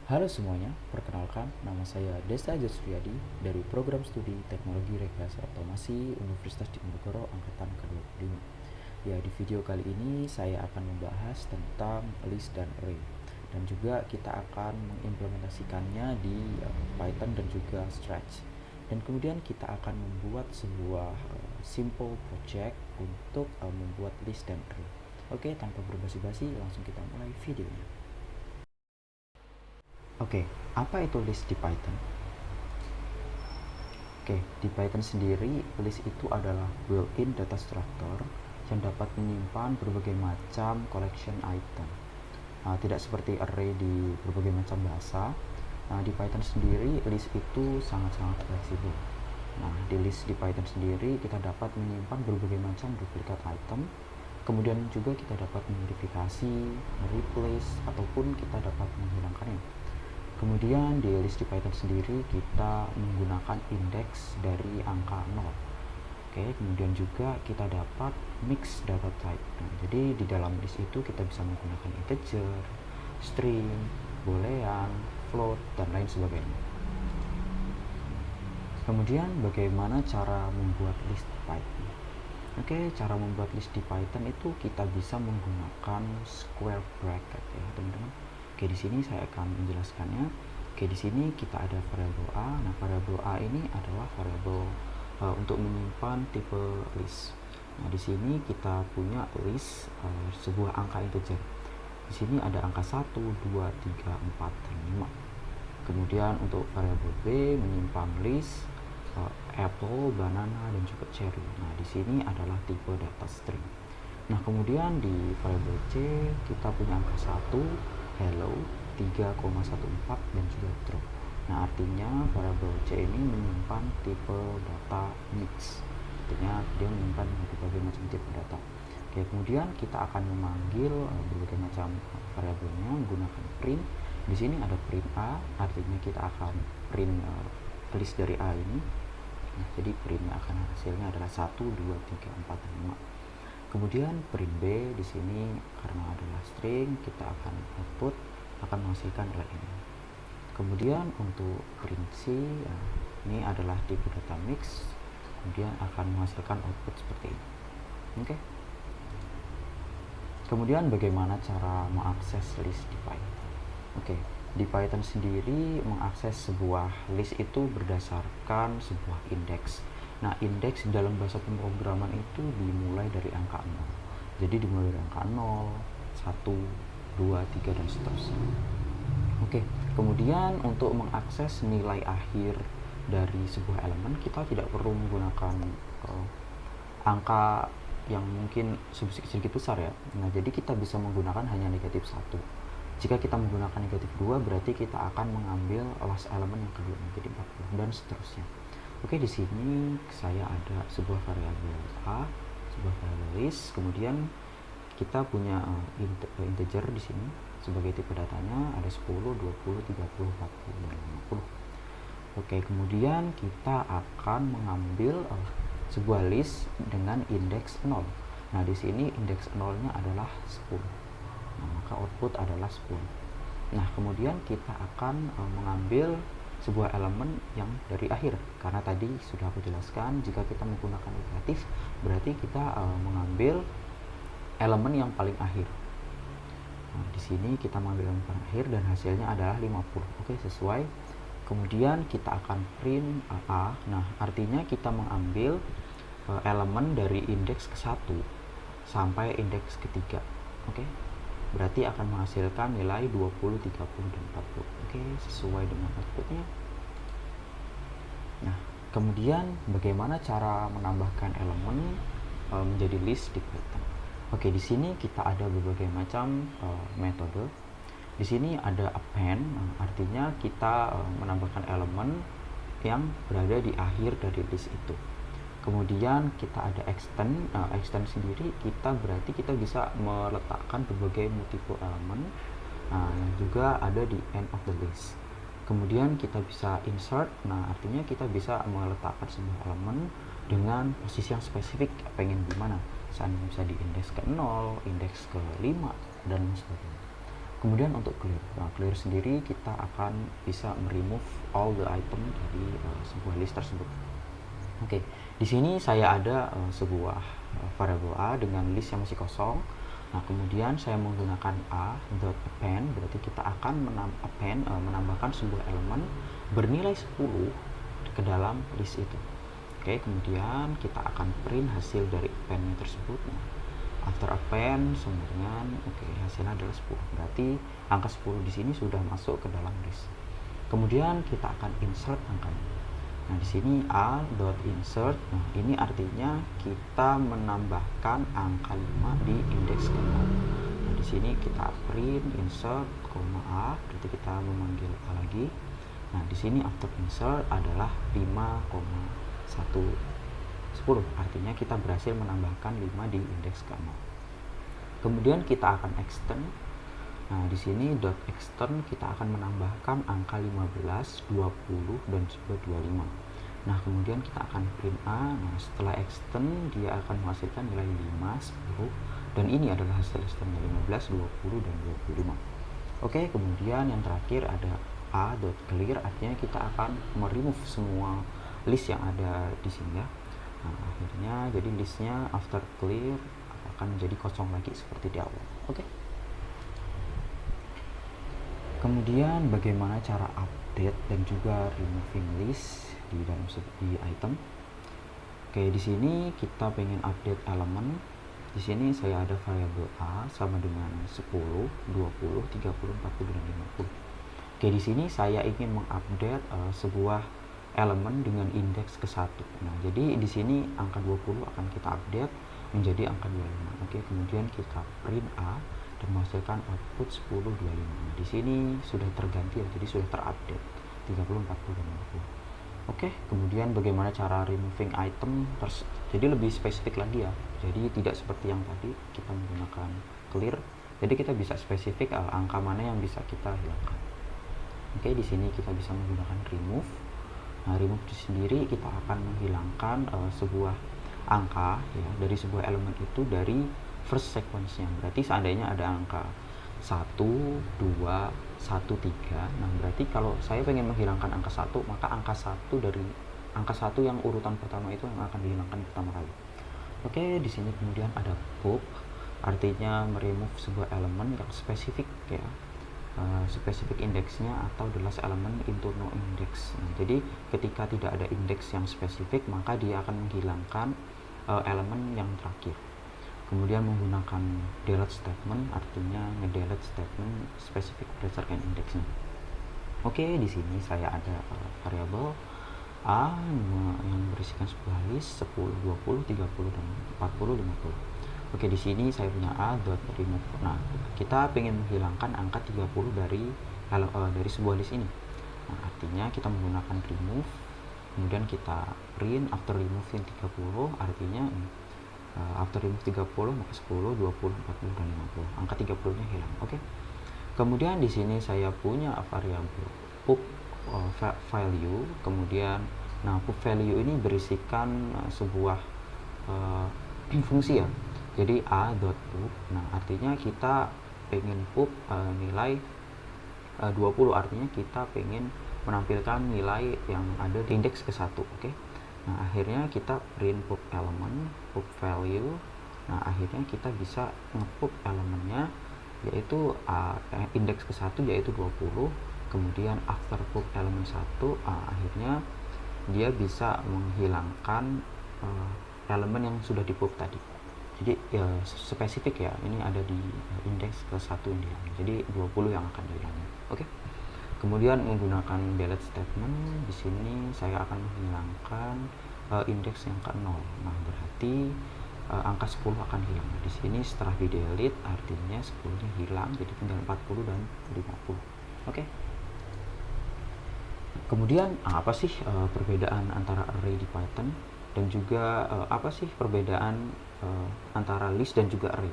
Halo semuanya, perkenalkan nama saya Desta Jasriyadi dari Program Studi Teknologi Rekayasa Otomasi Universitas Diponegoro Angkatan ke-25. Ya, di video kali ini saya akan membahas tentang list dan array, dan juga kita akan mengimplementasikannya di Python dan juga Stretch. Dan kemudian kita akan membuat sebuah simple project untuk membuat list dan array. Oke, tanpa berbasa-basi langsung kita mulai videonya. Oke, apa itu list di Python? Oke, di Python sendiri, list itu adalah built-in data structure yang dapat menyimpan berbagai macam collection item. Tidak seperti array di berbagai macam bahasa. Di Python sendiri, list itu sangat-sangat fleksibel. Di list di Python sendiri, kita dapat menyimpan berbagai macam duplikat item. Kemudian juga kita dapat memodifikasi, mereplace, ataupun kita dapat menghilangkannya. Kemudian di list di Python sendiri kita menggunakan indeks dari angka 0. Oke, kemudian juga kita dapat mix data type. Jadi di dalam list itu kita bisa menggunakan integer, string, boolean, float, dan lain sebagainya. Kemudian bagaimana cara membuat list di Python? Oke, cara membuat list di Python itu kita bisa menggunakan square bracket ya, teman-teman. Oke, di sini saya akan menjelaskannya. Oke, di sini kita ada variabel A. Nah, variabel A ini adalah variabel untuk menyimpan tipe list. Nah, di sini kita punya list sebuah angka integer. Di sini ada angka 1, 2, 3, 4, dan 5. Kemudian untuk variabel B menyimpan list apple, banana, dan juga cherry. Nah, di sini adalah tipe data string. Nah, kemudian di variabel C kita punya angka 1, hello, 3,14, dan juga drop. Nah, artinya variabel C ini menyimpan tipe data mix. Artinya dia menyimpan berbagai macam tipe data. Oke, kemudian kita akan memanggil berbagai macam variabelnya menggunakan print. Di sini ada print A, artinya kita akan print list dari A ini. Nah, jadi printnya akan hasilnya adalah 1, 2, 3, 4, dan 5. Kemudian print B di sini karena adalah string, kita akan output akan menghasilkan adalah ini. Kemudian untuk print C, ini adalah tipe data mix, kemudian akan menghasilkan output seperti ini. Oke. Kemudian bagaimana cara mengakses list di Python? Oke. Di Python sendiri mengakses sebuah list itu berdasarkan sebuah indeks. Nah, indeks dalam bahasa pemrograman itu dimulai dari angka 0. Jadi dimulai dari angka 0, 1, 2, 3, dan seterusnya. Oke, kemudian untuk mengakses nilai akhir dari sebuah elemen, kita tidak perlu menggunakan angka yang mungkin sedikit besar ya. Nah, jadi kita bisa menggunakan hanya negatif 1. Jika kita menggunakan negatif 2, berarti kita akan mengambil last elemen yang kedua, menjadi 40, dan seterusnya. Oke, di sini saya ada sebuah variabel A, sebuah variabel list, kemudian kita punya integer di sini sebagai tipe datanya ada 10, 20, 30, 40, dan 50. Oke, kemudian kita akan mengambil sebuah list dengan indeks 0. Nah, di sini indeks 0-nya adalah 10. Nah, maka output adalah 10. Nah, kemudian kita akan mengambil sebuah elemen yang dari akhir, karena tadi sudah aku jelaskan jika kita menggunakan negatif berarti kita mengambil elemen yang paling akhir. Nah, di sini kita mengambil elemen paling akhir dan hasilnya adalah 50. Oke, sesuai. Kemudian kita akan print A. Nah, artinya kita mengambil elemen dari indeks ke-1 sampai indeks ke-3. Oke. Berarti akan menghasilkan nilai 20, 30, dan 40. Oke, sesuai dengan outputnya. Nah, kemudian bagaimana cara menambahkan elemen menjadi list di Python? Oke, di sini kita ada berbagai macam metode. Di sini ada append, artinya kita menambahkan elemen yang berada di akhir dari list itu. Kemudian kita ada extend. Extend sendiri berarti kita bisa meletakkan berbagai multiple elemen yang juga ada di end of the list. Kemudian kita bisa insert. Nah, artinya kita bisa meletakkan sebuah elemen dengan posisi yang spesifik, pengen di mana. Misalnya bisa di indeks ke 0, indeks ke 5, dan sebagainya. Kemudian untuk clear, nah, clear sendiri kita akan bisa remove all the item dari sebuah list tersebut. Oke, di sini saya ada sebuah variable a dengan list yang masih kosong. Nah, kemudian saya menggunakan a.append, berarti kita akan menambahkan sebuah elemen bernilai 10 ke dalam list itu. Oke, kemudian kita akan print hasil dari append tersebut. Nah, after append sebenarnya hasilnya adalah 10. Berarti angka 10 di sini sudah masuk ke dalam list. Kemudian kita akan insert angkanya. Nah, di sini a.insert. Nah, ini artinya kita menambahkan angka 5 di indeks ke 0. Nah, di sini kita print insert, a, berarti kita memanggil a lagi. Nah, di sini after insert adalah 5,110. Artinya kita berhasil menambahkan 5 di indeks ke 0. Kemudian kita akan extend. Nah, di sini .extend kita akan menambahkan angka 15, 20 dan juga 25. Nah, kemudian kita akan print a. Nah, setelah extend dia akan menghasilkan nilai 5, 10 dan ini adalah hasil extendnya 15, 20 dan 25. Oke, kemudian yang terakhir ada a.clear, artinya kita akan meremove semua list yang ada di sini ya. Nah, akhirnya jadi listnya after clear akan menjadi kosong lagi seperti di awal. Oke. Kemudian bagaimana cara update dan juga removing list di dalam item. Oke, di sini kita pengen update elemen. Di sini saya ada variabel a sama dengan 10, 20, 30, 40 dan 50. Oke, di sini saya ingin mengupdate sebuah elemen dengan indeks ke 1. Nah, jadi di sini angka 20 akan kita update menjadi angka 25. Oke, kemudian kita print a dan menghasilkan output 10, 25. Nah, di sini sudah terganti ya, jadi sudah terupdate 30, 40 dan 50. Oke, kemudian bagaimana cara removing item? Jadi lebih spesifik lagi ya. Jadi tidak seperti yang tadi kita menggunakan clear. Jadi kita bisa spesifik angka mana yang bisa kita hilangkan. Oke, di sini kita bisa menggunakan remove. Nah, remove itu sendiri kita akan menghilangkan sebuah angka ya dari sebuah elemen itu dari first sequence-nya. Berarti seandainya ada angka 1, 2, 1, 3. Nah, berarti kalau saya pengen menghilangkan angka 1, maka angka 1 dari angka 1 yang urutan pertama itu yang akan dihilangkan pertama kali. Oke, di sini kemudian ada pop, artinya meremove sebuah elemen yang spesifik ya. Spesifik indeksnya atau the last element into no index. Nah, jadi ketika tidak ada indeks yang spesifik, maka dia akan menghilangkan elemen yang terakhir. Kemudian menggunakan delete statement, artinya ngedelete statement spesifik berdasarkan indeksnya. Oke, di sini saya ada variabel a yang berisikan sebuah list 10, 20, 30 dan 40, 50. Oke, di sini saya punya a.remove. Nah, kita ingin menghilangkan angka 30 dari sebuah list ini. Nah, artinya kita menggunakan remove, kemudian kita print after remove yang 30, artinya after remove 30 maka 10, 20, 40 dan 50. Angka 30-nya hilang. Oke. Kemudian di sini saya punya variabel pub value, kemudian pub value ini berisikan sebuah fungsi ya. Jadi a.pub. Nah, artinya kita pengen pub nilai 20, artinya kita pengen menampilkan nilai yang ada di indeks ke 1. Oke. Nah, akhirnya kita print pub element, pub value. Nah, akhirnya kita bisa nge-pub elemennya yaitu indeks ke 1 yaitu 20. Kemudian after pub elemen 1 akhirnya dia bisa menghilangkan elemen yang sudah di-pub tadi. Jadi ya spesifik ya, ini ada di indeks ke 1 yang dihilangkan. Jadi 20 yang akan dihilangkan. Oke. Kemudian menggunakan delete statement, di sini saya akan menghilangkan indeks yang ke 0. Nah, berarti angka 10 akan hilang. Nah, di sini setelah di delete artinya 10-nya hilang, jadi tinggal 40 dan 50. Oke. Kemudian apa sih perbedaan antara array di Python dan juga apa sih perbedaan antara list dan juga array?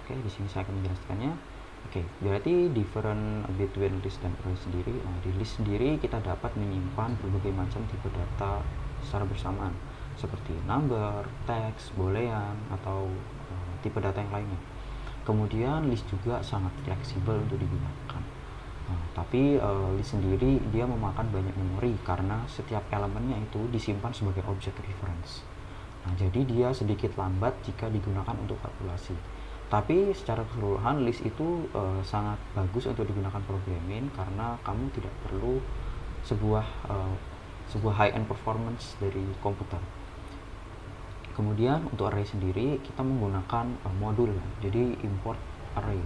Oke, di sini saya akan menjelaskannya. Oke, berarti different between list dan array sendiri. Nah, di list sendiri kita dapat menyimpan berbagai macam tipe data secara bersamaan, seperti number, text, boolean, atau tipe data yang lainnya. Kemudian list juga sangat fleksibel untuk digunakan. Tapi list sendiri dia memakan banyak memori karena setiap elemennya itu disimpan sebagai objek reference. Nah, jadi dia sedikit lambat jika digunakan untuk kalkulasi. Tapi secara keseluruhan list itu sangat bagus untuk digunakan programming karena kamu tidak perlu sebuah high end performance dari komputer. Kemudian untuk array sendiri kita menggunakan modul, jadi import array.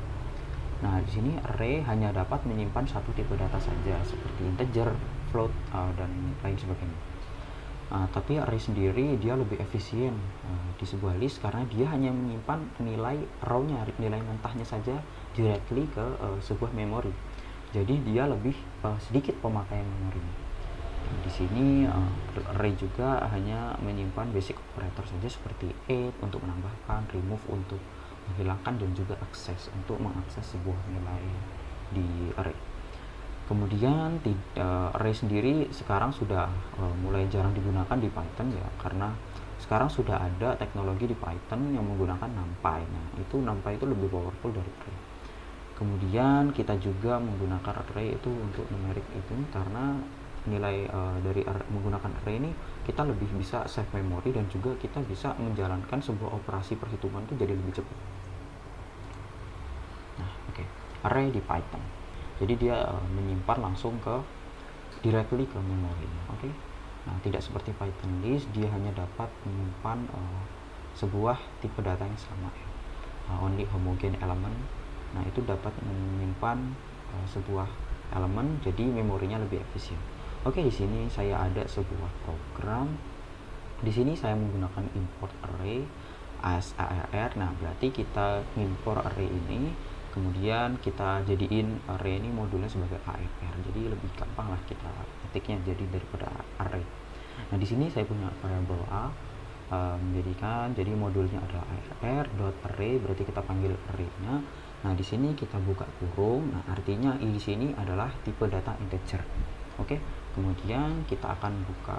Nah, di sini array hanya dapat menyimpan satu tipe data saja seperti integer, float, dan lain sebagainya. Tapi array sendiri dia lebih efisien di sebuah list karena dia hanya menyimpan nilai raw-nya, nilai mentahnya saja directly ke sebuah memori. Jadi dia lebih sedikit pemakaian memorinya. Di sini array juga hanya menyimpan basic operator saja seperti add untuk menambahkan, remove untuk menghilangkan, dan juga access untuk mengakses sebuah nilai di array. Kemudian array sendiri sekarang sudah mulai jarang digunakan di Python ya, karena sekarang sudah ada teknologi di Python yang menggunakan NumPy. Nah, NumPy itu lebih powerful dari array. Kemudian kita juga menggunakan array itu untuk numeric itu karena nilai dari menggunakan array ini kita lebih bisa save memori dan juga kita bisa menjalankan sebuah operasi perhitungan itu jadi lebih cepat. Nah, array di Python. Jadi dia menyimpan langsung directly ke memori. Nah, tidak seperti Python list, dia hanya dapat menyimpan sebuah tipe data yang sama, only homogeneous element. Nah, itu dapat menyimpan sebuah elemen, jadi memorinya lebih efisien. Di sini saya ada sebuah program. Di sini saya menggunakan import array ASARR. Nah, berarti kita import array ini, kemudian kita jadiin array ini modulnya sebagai ARR. Jadi lebih gampang lah kita ketiknya jadi daripada array. Nah, di sini saya punya variable A menjadikan, jadi modulnya adalah ARR.array, berarti kita panggil array-nya. Nah, di sini kita buka kurung. Nah, artinya di sini adalah tipe data integer. Kemudian kita akan buka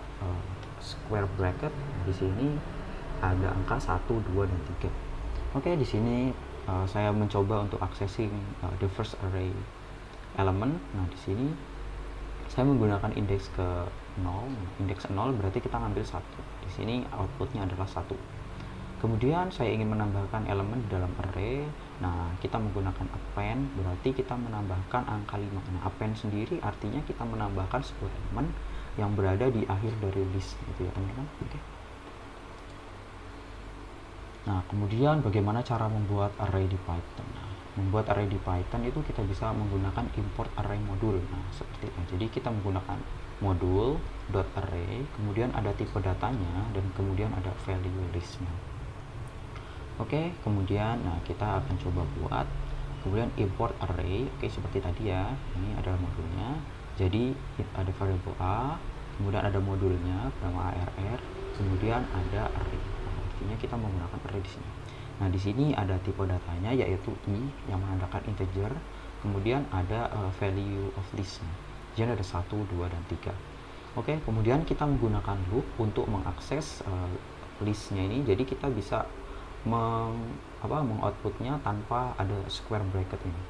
square bracket. Di sini ada angka 1, 2, dan 3. Di sini saya mencoba untuk accessing the first array element. Nah, di sini saya menggunakan indeks ke 0. Indeks 0 berarti kita ngambil 1. Di sini outputnya adalah 1. Kemudian saya ingin menambahkan elemen di dalam array. Nah, kita menggunakan append, berarti kita menambahkan angka 5. Nah, append sendiri artinya kita menambahkan sebuah elemen yang berada di akhir dari list, gitu ya teman-teman. Nah, kemudian bagaimana cara membuat array di Python? Nah, membuat array di Python itu kita bisa menggunakan import array modul. Nah, seperti itu. Jadi kita menggunakan modul .array, kemudian ada tipe datanya, dan kemudian ada value listnya. Kemudian kita akan coba buat, kemudian import array. Seperti tadi ya, ini adalah modulnya. Jadi ada variable A, kemudian ada modulnya bernama ARR, kemudian ada array. Artinya kita menggunakan array di sini. Nah, di sini ada tipe datanya yaitu i yang menandakan integer, kemudian ada value of list-nya. Jadi ada 1, 2, dan 3. Kemudian kita menggunakan loop untuk mengakses list-nya ini. Jadi kita bisa mengoutputnya tanpa ada square bracket ini.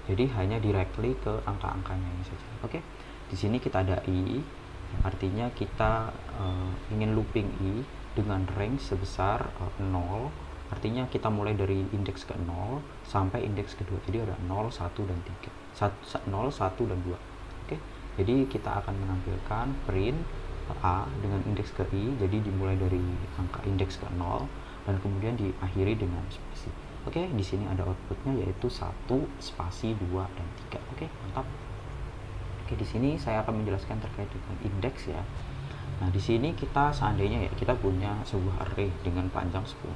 Jadi hanya directly ke angka-angkanya ini saja. Di sini kita ada i, artinya kita ingin looping i dengan range sebesar 0. Artinya kita mulai dari indeks ke 0 sampai indeks kedua. Jadi ada 0, 1, dan 3. 0, 1, dan 2. Jadi kita akan menampilkan print a dengan indeks ke i. Jadi dimulai dari angka indeks ke 0 dan kemudian diakhiri dengan spasi. Di sini ada outputnya yaitu 1, spasi, 2, dan 3. Mantap. Di sini saya akan menjelaskan terkait dengan indeks ya. Nah, di sini kita seandainya ya kita punya sebuah array dengan panjang 10.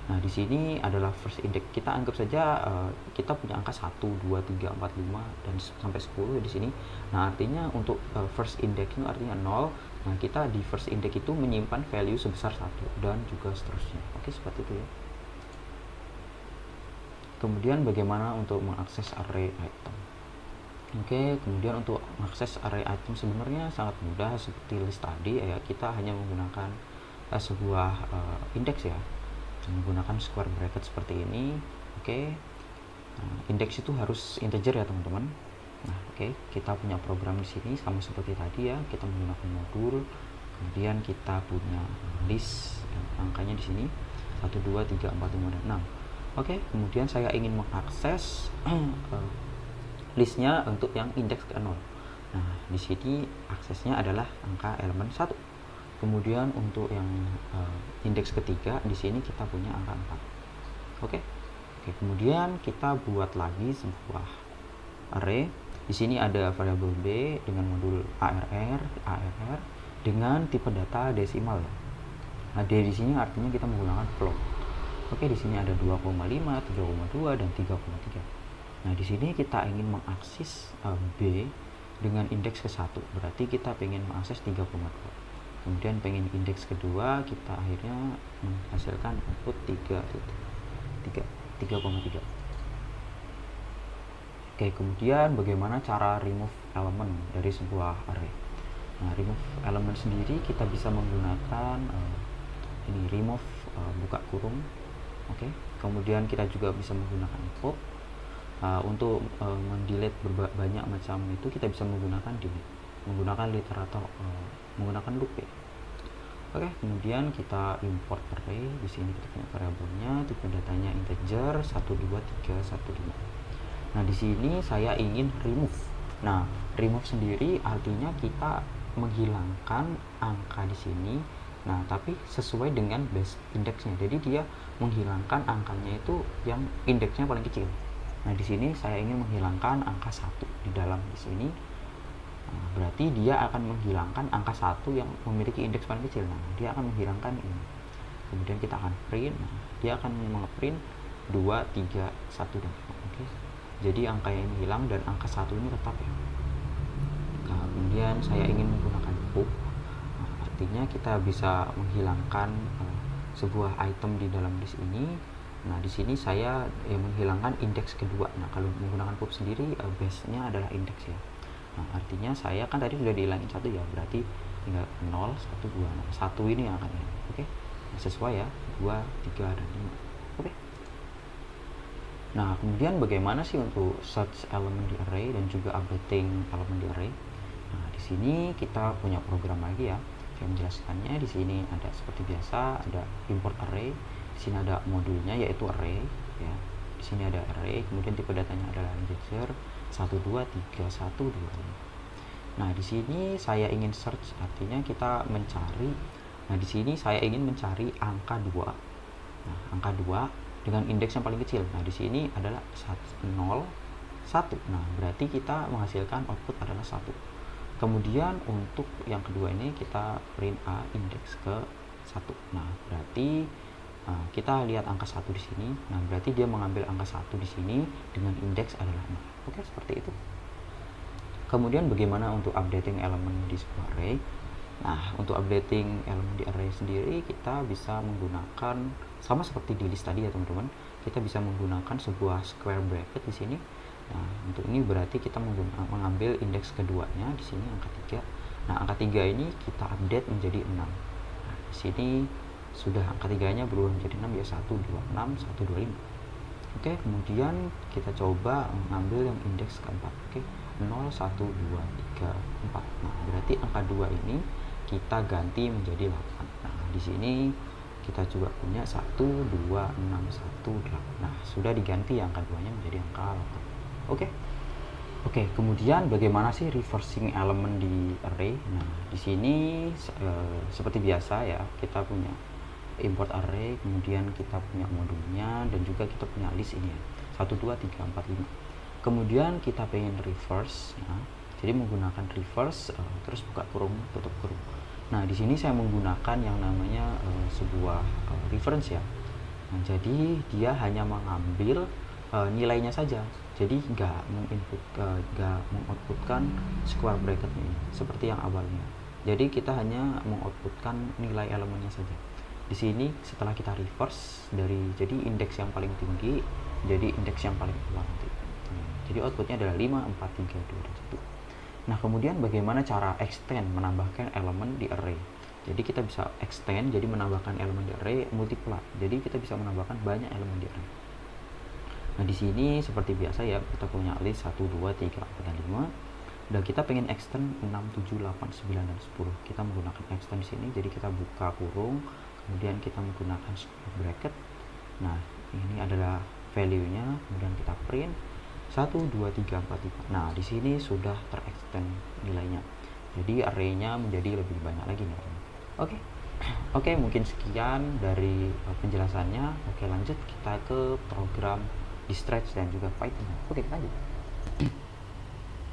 Nah, di sini adalah first index. Kita anggap saja kita punya angka 1, 2, 3, 4, 5 dan sampai 10 di sini. Nah, artinya untuk first index itu artinya 0. Nah, kita di first index itu menyimpan value sebesar 1 dan juga seterusnya. Seperti itu ya. Kemudian bagaimana untuk mengakses array item? Kemudian untuk mengakses array item sebenarnya sangat mudah seperti list tadi ya. Kita hanya menggunakan sebuah indeks ya, menggunakan square bracket seperti ini. Oke. Nah, indeks itu harus integer ya teman-teman. Nah, oke, kita punya program di sini sama seperti tadi ya, kita menggunakan modul, kemudian kita punya list angkanya di sini 1 2 3 4 5 dan 6. Oke, kemudian saya ingin mengakses listnya untuk yang indeks ke 0. Nah, di sini aksesnya adalah angka elemen 1. Kemudian untuk yang indeks ketiga di sini kita punya angka 4. Oke. Oke, kemudian kita buat lagi sebuah array. Di sini ada variabel b dengan modul ARR dengan tipe data desimal. Nah, di sini artinya kita menggunakan float. Oke, di sini ada 2,5, 3,2 dan 3,3. Nah, di sini kita ingin mengakses b dengan indeks ke-1. Berarti kita ingin mengakses 3,2. Kemudian pengen indeks kedua, kita akhirnya menghasilkan output 3,3. Oke, kemudian bagaimana cara remove elemen dari sebuah array? Nah, remove elemen sendiri kita bisa menggunakan ini remove buka kurung. Oke, kemudian kita juga bisa menggunakan pop. Untuk mendelete banyak macam itu kita bisa menggunakan delete, menggunakan literator, menggunakan loop ya. Oke, kemudian kita import array. Di sini kita punya variabelnya, tipe datanya integer 1 2 3 1 5. Nah, di sini saya ingin remove. Nah, remove sendiri artinya kita menghilangkan angka di sini. Nah, tapi sesuai dengan base indeksnya. Jadi dia menghilangkan angkanya itu yang indeksnya paling kecil. Nah, di sini saya ingin menghilangkan angka 1 di dalam di sini. Nah, berarti dia akan menghilangkan angka 1 yang memiliki indeks paling kecil. Nah, dia akan menghilangkan ini. Kemudian kita akan print. Nah, dia akan mengeprint 2, 3, 1 dan 5. Oke. Jadi angka yang hilang dan angka 1 ini tetap ya. Nah, kemudian saya ingin menggunakan pop. Nah, artinya kita bisa menghilangkan sebuah item di dalam list ini. Nah, di sini saya menghilangkan indeks kedua. Nah, kalau menggunakan pop sendiri base-nya adalah indeks ya. Nah, artinya saya kan tadi sudah dihilangin 1 ya, berarti tinggal 0, 1, 2. Nah, 1 ini yang akan hilang. Oke. Nah, sesuai ya, 2, 3 dan 5. Oke. Nah, kemudian bagaimana sih untuk search elemen di array dan juga updating elemen di array? Nah, di sini kita punya program lagi ya. Saya menjelaskannya. Di sini ada seperti biasa, ada import array. Di sini ada modulnya yaitu array ya. Di sini ada array, kemudian tipe datanya adalah integer 1 2 3 1 2 5. Nah, di sini saya ingin search, artinya kita mencari. Nah, di sini saya ingin mencari angka 2. Nah, angka 2 dengan indeks yang paling kecil. Nah, di sini adalah 0 1. Nah, berarti kita menghasilkan output adalah 1. Kemudian untuk yang kedua ini kita print a indeks ke 1. Nah, berarti kita lihat angka 1 di sini. Nah, berarti dia mengambil angka 1 di sini dengan indeks adalah 0. Oke, seperti itu. Kemudian bagaimana untuk updating elemen di sebuah array? Nah, untuk updating elemen di array sendiri kita bisa menggunakan sama seperti di list tadi ya, teman-teman. Kita bisa menggunakan sebuah square bracket di sini. Nah, untuk ini berarti kita mengambil indeks keduanya di sini angka 3. Nah, angka 3 ini kita update menjadi 6. Nah, di sini sudah angka 3-nya berubah menjadi 6 ya, 126 125. Oke, kemudian kita coba mengambil yang indeks keempat. Oke, 0 1 2 3 4. Nah, berarti angka 2 ini kita ganti menjadi 8. Nah, di sini kita juga punya 1 2 6 1 8. Nah, sudah diganti angka 2-nya menjadi angka 8. Oke, kemudian bagaimana sih reversing elemen di array? Nah, di sini seperti biasa ya, kita punya import array, kemudian kita punya modulnya dan juga kita punya list ini ya, 1 2 3 4 5. Kemudian kita pengen reverse ya, jadi menggunakan reverse terus buka kurung tutup kurung. Nah, di sini saya menggunakan yang namanya sebuah reference ya. Nah, jadi dia hanya mengambil nilainya saja, jadi nggak mengoutputkan square bracket ini seperti yang awalnya. Jadi kita hanya mengoutputkan nilai elemennya saja. Di sini setelah kita reverse dari jadi indeks yang paling tinggi jadi indeks yang paling bawah nanti. Jadi outputnya adalah 5 4 3 2 dan 1. Nah, kemudian bagaimana cara extend menambahkan elemen di array? Jadi kita bisa extend, jadi menambahkan elemen di array multiply. Jadi kita bisa menambahkan banyak elemen di array. Nah, di sini seperti biasa ya, kita punya list 1, 2, 3, 4, dan 5. Dan kita pengen extend 6, 7, 8, 9, dan 10. Kita menggunakan extend sini, jadi kita buka kurung, kemudian kita menggunakan square bracket. Nah, ini adalah value-nya, kemudian kita print 1, 2, 3, 4, 5. Nah, di sini sudah terextend nilainya. Jadi array-nya menjadi lebih banyak lagi nih. Oke. Oke, mungkin sekian dari penjelasannya. Oke, lanjut kita ke program di Stretch dan juga Python. Oke, lanjut.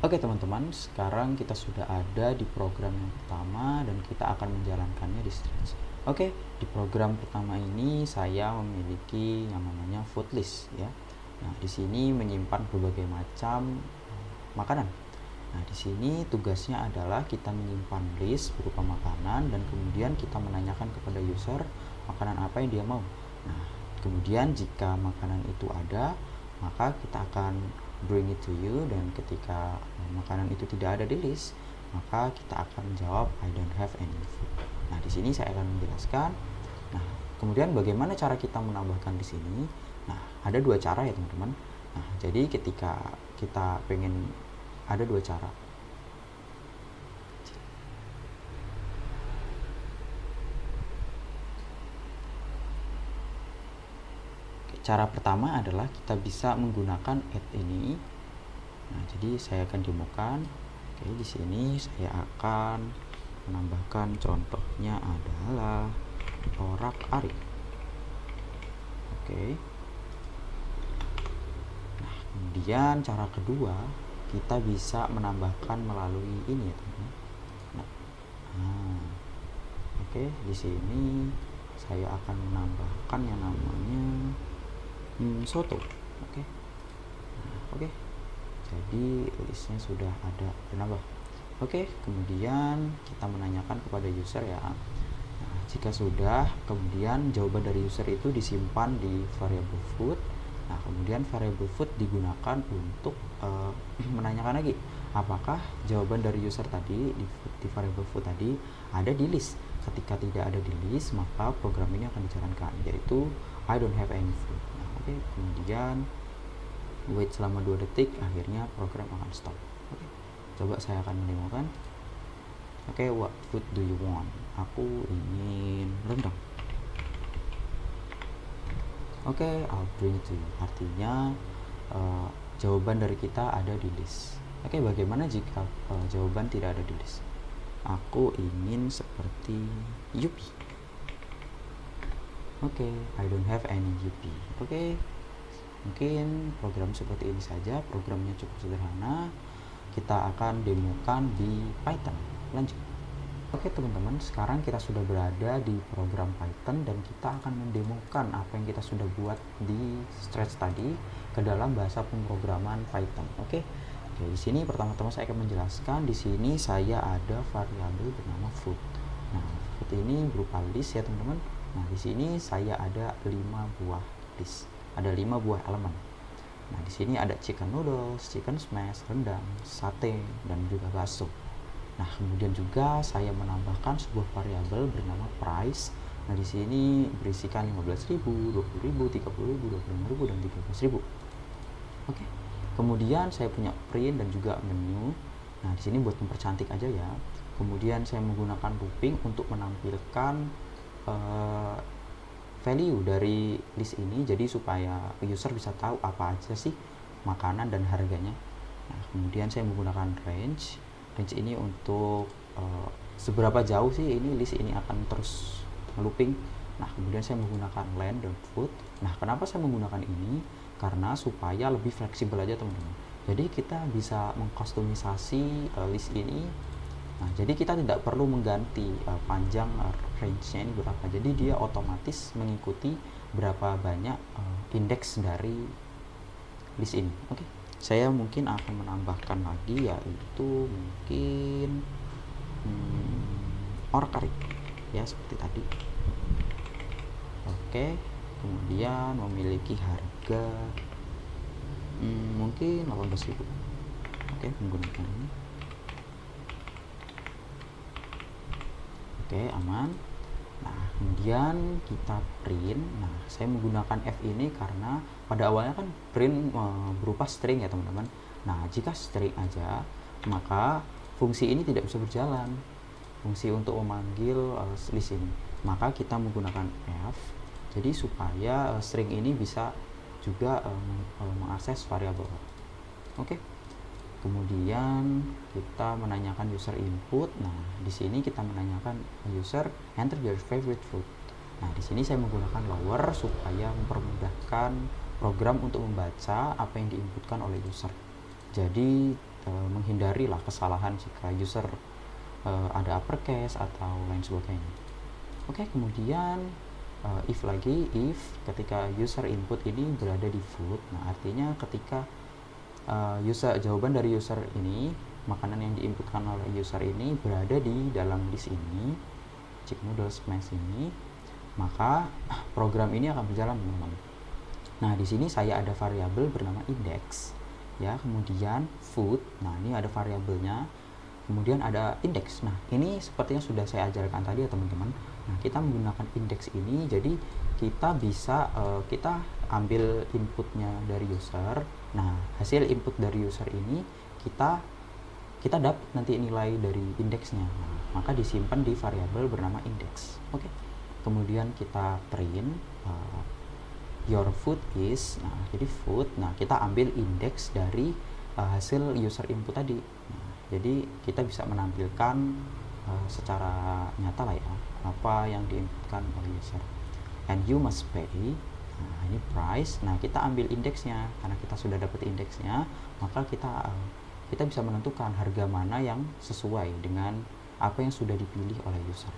Oke teman-teman, sekarang kita sudah ada di program yang pertama dan kita akan menjalankannya di Stretch. Oke, di program pertama ini saya memiliki yang namanya food list ya. Nah, di sini menyimpan berbagai macam makanan. Nah, di sini tugasnya adalah kita menyimpan list berupa makanan dan kemudian kita menanyakan kepada user makanan apa yang dia mau. Nah, kemudian jika makanan itu ada, maka kita akan bring it to you, dan ketika makanan itu tidak ada di list, maka kita akan menjawab I don't have any food. Nah, di sini saya akan menjelaskan. Nah, kemudian bagaimana cara kita menambahkan di sini? Nah, ada dua cara ya teman-teman. Nah, jadi ketika kita pengen, ada dua cara. Cara pertama adalah kita bisa menggunakan add ini. Nah, jadi saya akan demokan. Oke, di sini saya akan menambahkan, contohnya adalah orak-arik. Oke. Nah, kemudian cara kedua, kita bisa menambahkan melalui ini ya teman-teman. Oke, di sini saya akan menambahkan yang namanya soto. Oke. Jadi listnya sudah ada menambah. Oke, kemudian kita menanyakan kepada user ya. Nah, jika sudah, kemudian jawaban dari user itu disimpan di variable food. Nah, kemudian variable food digunakan untuk menanyakan lagi apakah jawaban dari user tadi di variable food tadi ada di list. Ketika tidak ada di list, maka program ini akan dijalankan, yaitu I don't have any food. Nah, oke, kemudian wait selama 2 detik, akhirnya program akan stop. Oke, coba saya akan mendemokan. Oke, what food do you want? Aku ingin rendang. Oke, I'll bring it to you. Artinya jawaban dari kita ada di list. Oke, bagaimana jika jawaban tidak ada di list? Aku ingin seperti Yupi. Oke, I don't have any Yupi. Oke, mungkin program seperti ini saja. Programnya cukup sederhana. Kita akan demokan di Python. Lanjut. Oke teman-teman, sekarang kita sudah berada di program Python dan kita akan mendemokan apa yang kita sudah buat di Stretch tadi ke dalam bahasa pemrograman Python. Oke, di sini pertama-tama saya akan menjelaskan. Di sini saya ada variabel bernama food. Nah, food ini berupa list ya teman-teman. Nah, di sini saya ada 5 buah list. Ada 5 buah elemen. Nah, di sini ada chicken noodles, chicken smash, rendang, sate, dan juga bakso. Nah, kemudian juga saya menambahkan sebuah variabel bernama price. Nah, di sini berisikan 15.000, 20.000, 30.000, 25.000, dan 13.000. Oke. Kemudian saya punya print dan juga menu. Nah, di sini buat mempercantik aja ya. Kemudian saya menggunakan looping untuk menampilkan value dari list ini, jadi supaya user bisa tahu apa aja sih makanan dan harganya. Nah, kemudian saya menggunakan range ini untuk seberapa jauh sih ini list ini akan terus looping. Nah, kemudian saya menggunakan len dan food. Nah, kenapa saya menggunakan ini? Karena supaya lebih fleksibel aja teman-teman. Jadi kita bisa mengkustomisasi list ini. Nah, jadi kita tidak perlu mengganti panjang range-nya ini berapa. Jadi dia otomatis mengikuti berapa banyak indeks dari list ini. Oke. Saya mungkin akan menambahkan lagi, yaitu mungkin orak-arik ya, seperti tadi. Oke, kemudian memiliki harga mungkin 18.000. Oke, menggunakan ini. Oke, aman. Nah, Kemudian kita print. Nah, saya menggunakan F ini karena pada awalnya kan print berupa string ya teman-teman. Nah, jika string aja, maka fungsi ini tidak bisa berjalan. Fungsi untuk memanggil list ini. Maka kita menggunakan F. Jadi supaya string ini bisa juga mengakses variabel. Oke. Kemudian kita menanyakan user input. Nah, di sini kita menanyakan user enter your favorite food. Nah, di sini saya menggunakan lower supaya mempermudahkan program untuk membaca apa yang diinputkan oleh user. Jadi menghindarilah kesalahan jika user ada uppercase atau lain sebagainya. Oke, kemudian if lagi, if ketika user input ini berada di food. Nah, artinya ketika jawaban dari user ini, makanan yang diinputkan oleh user ini berada di dalam list ini, chicken noodles smash ini, maka program ini akan berjalan, teman-teman. Nah, di sini saya ada variabel bernama index, ya. Kemudian food. Nah, ini ada variabelnya. Kemudian ada index. Nah, ini sepertinya sudah saya ajarkan tadi ya, teman-teman. Nah, kita menggunakan index ini, jadi kita bisa kita ambil inputnya dari user. Nah, hasil input dari user ini kita dapat nanti nilai dari indeksnya. Nah, maka disimpan di variabel bernama index. Oke. Kemudian kita print your food is. Nah, jadi food. Nah, kita ambil indeks dari hasil user input tadi. Nah, jadi kita bisa menampilkan secara nyata lah ya apa yang diinputkan oleh user. And you must pay. Nah, ini price. Nah, kita ambil indeksnya. Karena kita sudah dapat indeksnya, maka kita bisa menentukan harga mana yang sesuai dengan apa yang sudah dipilih oleh user.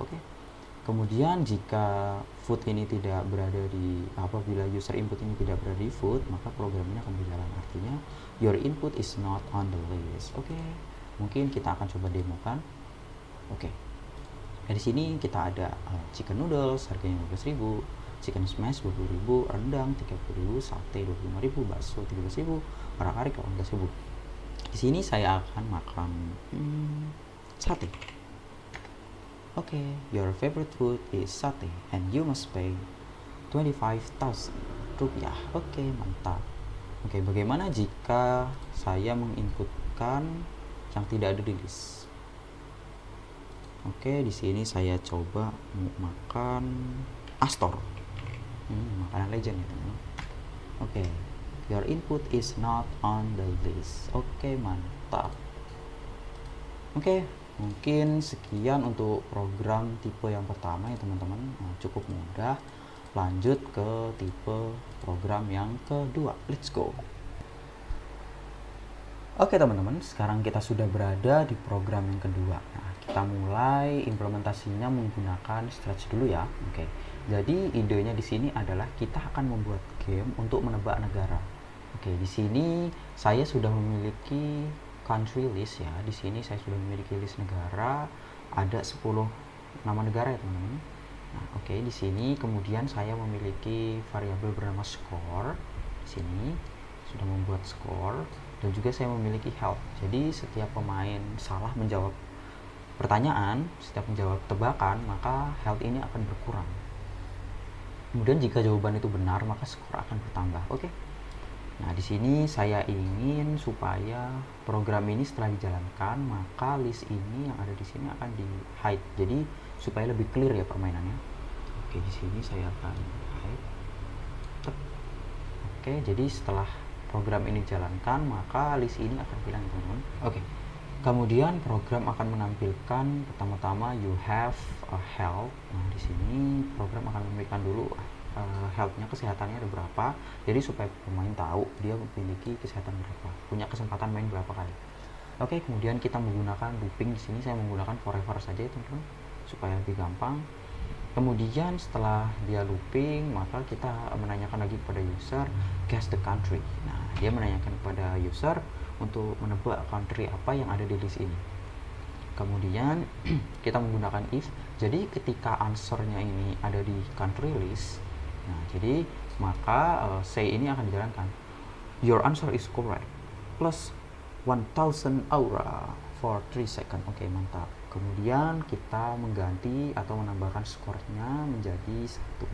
Oke. Kemudian jika food ini tidak berada di, apabila user input ini tidak berada di food, maka program ini akan berjalan. Artinya your input is not on the list. Oke. Mungkin kita akan coba demokan. Oke. Dari sini kita ada chicken noodles harganya 15.000, chicken smash 20.000, rendang 30.000, sate 25.000, bakso 13.000, karak-karik 18.000. Di sini saya akan makan sate. Oke, your favorite food is sate and you must pay 25.000 rupiah. Oke, mantap. Oke, bagaimana jika saya menginputkan yang tidak ada di list? Oke, di sini saya coba makan Astor. Makanan legend ya, teman. Oke, your input is not on the list. Oke, mantap. Oke, mungkin sekian untuk program tipe yang pertama ya, teman-teman. Nah, cukup mudah. Lanjut ke tipe program yang kedua. Let's go. Oke, teman-teman, sekarang kita sudah berada di program yang kedua. Nah, kita mulai implementasinya menggunakan Stretch dulu ya. Oke. Jadi idenya di sini adalah kita akan membuat game untuk menebak negara. Oke, di sini saya sudah memiliki country list ya. Di sini saya sudah memiliki list negara, ada 10 nama negara ya, teman-teman. Nah, oke, di sini kemudian saya memiliki variabel bernama score. Di sini sudah membuat score. Dan juga saya memiliki health. Jadi setiap pemain salah menjawab pertanyaan, setiap menjawab tebakan, maka health ini akan berkurang. Kemudian jika jawaban itu benar, maka skor akan bertambah. Oke. Nah, di sini saya ingin supaya program ini setelah dijalankan, maka list ini yang ada di sini akan di hide. Jadi supaya lebih clear ya permainannya. Oke, di sini saya akan hide. Oke, jadi setelah program ini dijalankan, maka list ini akan hilang, teman-teman. Oke. Kemudian program akan menampilkan pertama-tama you have a health. Nah, di sini program akan memberikan dulu health-nya, kesehatannya ada berapa. Jadi supaya pemain tahu dia memiliki kesehatan berapa, punya kesempatan main berapa kali. Oke, kemudian kita menggunakan looping. Di sini saya menggunakan forever saja ya, teman-teman, supaya lebih gampang. Kemudian setelah dia looping, maka kita menanyakan lagi kepada user guess the country. Nah, dia menanyakan kepada user untuk menebak country apa yang ada di list ini. Kemudian kita menggunakan if. Jadi ketika answernya ini ada di country list, nah jadi maka say ini akan dijalankan. Your answer is correct plus 1000 aura for 3 seconds. Oke, mantap. Kemudian kita mengganti atau menambahkan skornya menjadi 1.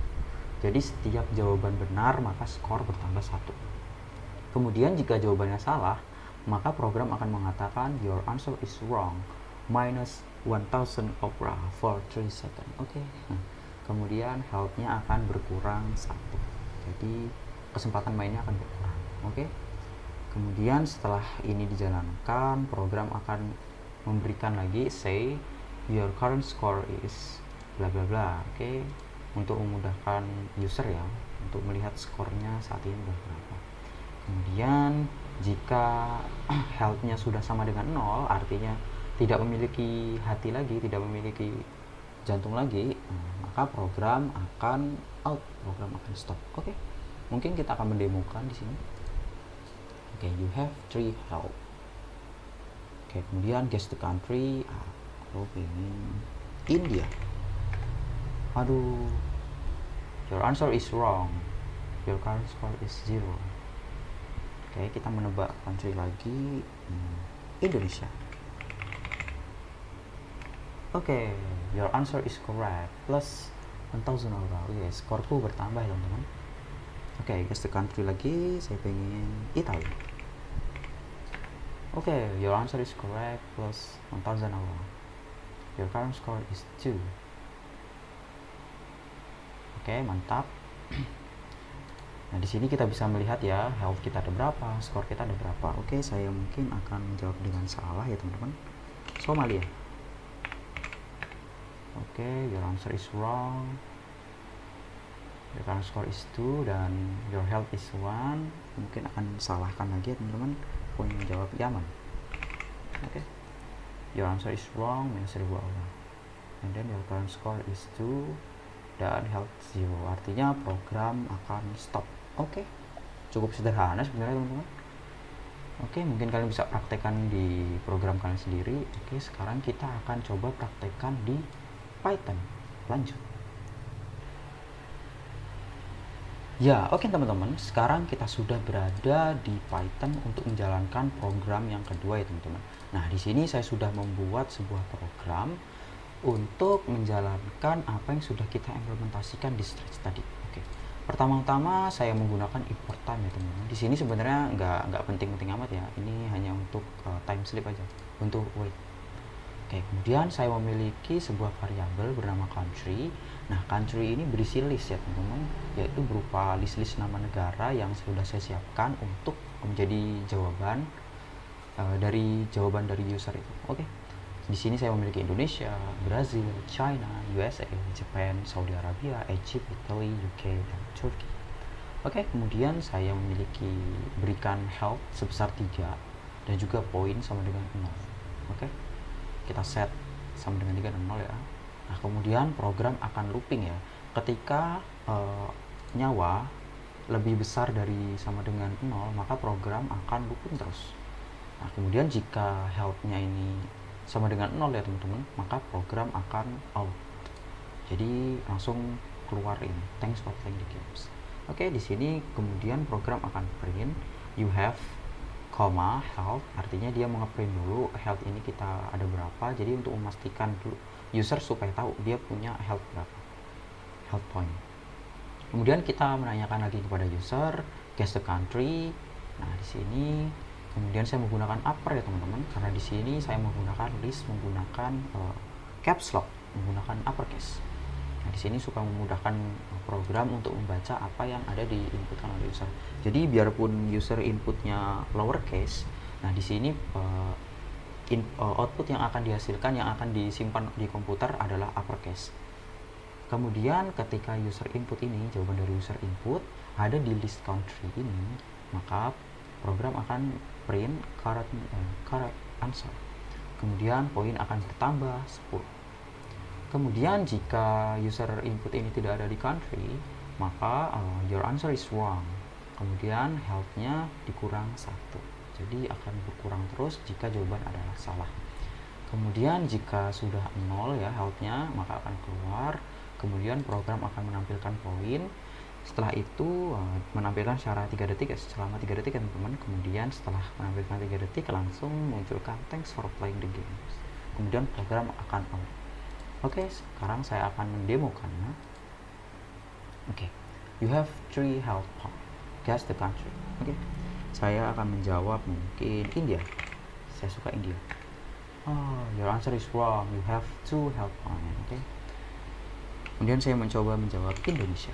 Jadi setiap jawaban benar maka skor bertambah 1. Kemudian jika jawabannya salah, maka program akan mengatakan your answer is wrong, minus 1000 opera for 3 seconds. Oke. Nah, kemudian health-nya akan berkurang 1. Jadi kesempatan mainnya akan berkurang. Oke. Kemudian setelah ini dijalankan, program akan memberikan lagi say your current score is bla bla bla. Oke. Untuk memudahkan user ya untuk melihat skornya saat ini berapa. Kemudian jika health-nya sudah sama dengan 0, artinya tidak memiliki hati lagi, tidak memiliki jantung lagi, maka program akan out, program akan stop. Oke. Mungkin kita akan mendemokan di sini. Oke, you have 3 health. Oke, kemudian guess the country. Aku ingin India. Aduh, your answer is wrong, your current score is 0. Oke, kita menebak country lagi. Indonesia. Oke, your answer is correct, plus 1000 aura. Oke, skorku bertambah ya teman-teman. Oke, guess the country lagi. Saya pengen Italia. Oke, your answer is correct, plus 1000 aura. Your current score is 2. Oke, mantap. Nah, di sini kita bisa melihat ya, health kita ada berapa, skor kita ada berapa. Oke, saya mungkin akan menjawab dengan salah ya teman-teman. Somalia. Oke, your answer is wrong. Your current score is 2 dan your health is 1. Mungkin akan salahkan lagi ya teman-teman. Aku ingin menjawab Yaman. Oke. Your answer is wrong, minus 1000 aura. And then your current score is 2 dan health 0. Artinya program akan stop. Oke. Cukup sederhana sebenarnya teman-teman. Oke, mungkin kalian bisa praktekkan di program kalian sendiri. Oke, sekarang kita akan coba praktekkan di Python. Lanjut. Ya, oke teman-teman, sekarang kita sudah berada di Python untuk menjalankan program yang kedua ya teman-teman. Nah, di sini saya sudah membuat sebuah program untuk menjalankan apa yang sudah kita implementasikan di stretch tadi. Oke. Pertama-tama saya menggunakan import time ya teman-teman. Di sini sebenarnya nggak penting-penting amat ya. Ini hanya untuk time slip aja, untuk wait. Oke, kemudian saya memiliki sebuah variabel bernama country. Nah, country ini berisi list ya teman-teman, yaitu berupa list-list nama negara yang sudah saya siapkan untuk menjadi jawaban dari user itu. Oke. Di sini saya memiliki Indonesia, Brazil, China, USA, Japan, Saudi Arabia, Egypt, Italy, UK, dan Turki. Oke, kemudian saya memiliki berikan health sebesar 3 dan juga poin sama dengan 0. Oke. Kita set sama dengan 3 dan 0 ya. Nah, kemudian program akan looping ya. Ketika nyawa lebih besar dari sama dengan 0, maka program akan looping terus. Nah, kemudian jika health-nya ini sama dengan 0 ya teman-teman, maka program akan out. Jadi langsung keluar ini. Thanks for playing the games. Oke, di sini kemudian program akan print you have, health, artinya dia nge-print dulu health ini kita ada berapa. Jadi untuk memastikan dulu user supaya tahu dia punya health berapa, health point. Kemudian kita menanyakan lagi kepada user, guess the country. Nah, di sini kemudian saya menggunakan upper ya teman-teman, karena di sini saya menggunakan list menggunakan caps lock, menggunakan uppercase. Nah, di sini supaya memudahkan program untuk membaca apa yang ada di inputkan oleh user. Jadi biarpun user inputnya lowercase, nah di sini output yang akan dihasilkan, yang akan disimpan di komputer adalah uppercase. Kemudian ketika user input ini, jawaban dari user input ada di list country ini, maka program akan print correct answer. Kemudian poin akan bertambah 10. Kemudian jika user input ini tidak ada di country, maka your answer is wrong. Kemudian health-nya dikurang 1. Jadi akan berkurang terus jika jawaban adalah salah. Kemudian jika sudah 0 ya health-nya, maka akan keluar. Kemudian program akan menampilkan poin. Setelah itu menampilkan secara 3 detik selama 3 detik ya teman-teman. Kemudian setelah menampilkan 3 detik langsung munculkan thanks for playing the games. kemudian program akan out. Oke, sekarang saya akan mendemokannya. Oke, you have 3 health point. Guess the country. Oke, saya akan menjawab mungkin India. Saya suka India. Oh, your answer is wrong. You have 2 health point. Oke. Kemudian saya mencoba menjawab Indonesia.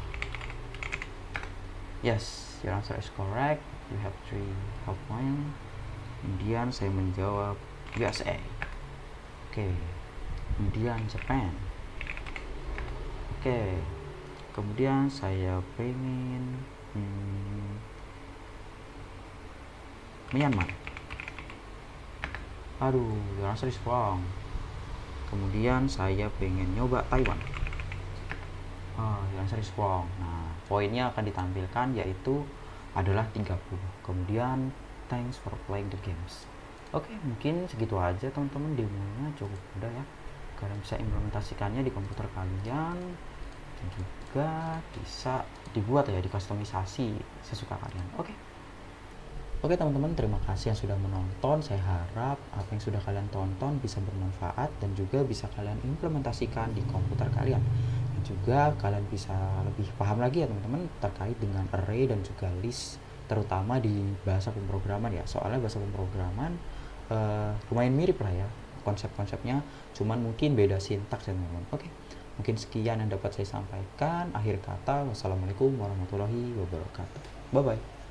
Yes, your answer is correct. You have 3 health point. Kemudian saya menjawab USA. Oke. Kemudian Japan. Oke. Kemudian saya pengen Myanmar. Aduh, your answer is wrong. Kemudian saya pengen nyoba Taiwan. Your answer is wrong. Nah, poinnya akan ditampilkan yaitu adalah 30. Kemudian thanks for playing the games. Oke, mungkin segitu aja teman-teman, demonya cukup mudah ya. Kalian bisa implementasikannya di komputer kalian dan juga bisa dibuat ya, dikustomisasi sesuka kalian. Oke teman-teman, terima kasih yang sudah menonton. Saya harap apa yang sudah kalian tonton bisa bermanfaat dan juga bisa kalian implementasikan di komputer kalian. Dan juga kalian bisa lebih paham lagi ya teman-teman terkait dengan array dan juga list, terutama di bahasa pemrograman ya. Soalnya bahasa pemrograman lumayan mirip lah ya konsep-konsepnya, cuman mungkin beda sintaks ya teman-teman. Oke, mungkin sekian yang dapat saya sampaikan. Akhir kata, wassalamualaikum warahmatullahi wabarakatuh. Bye bye.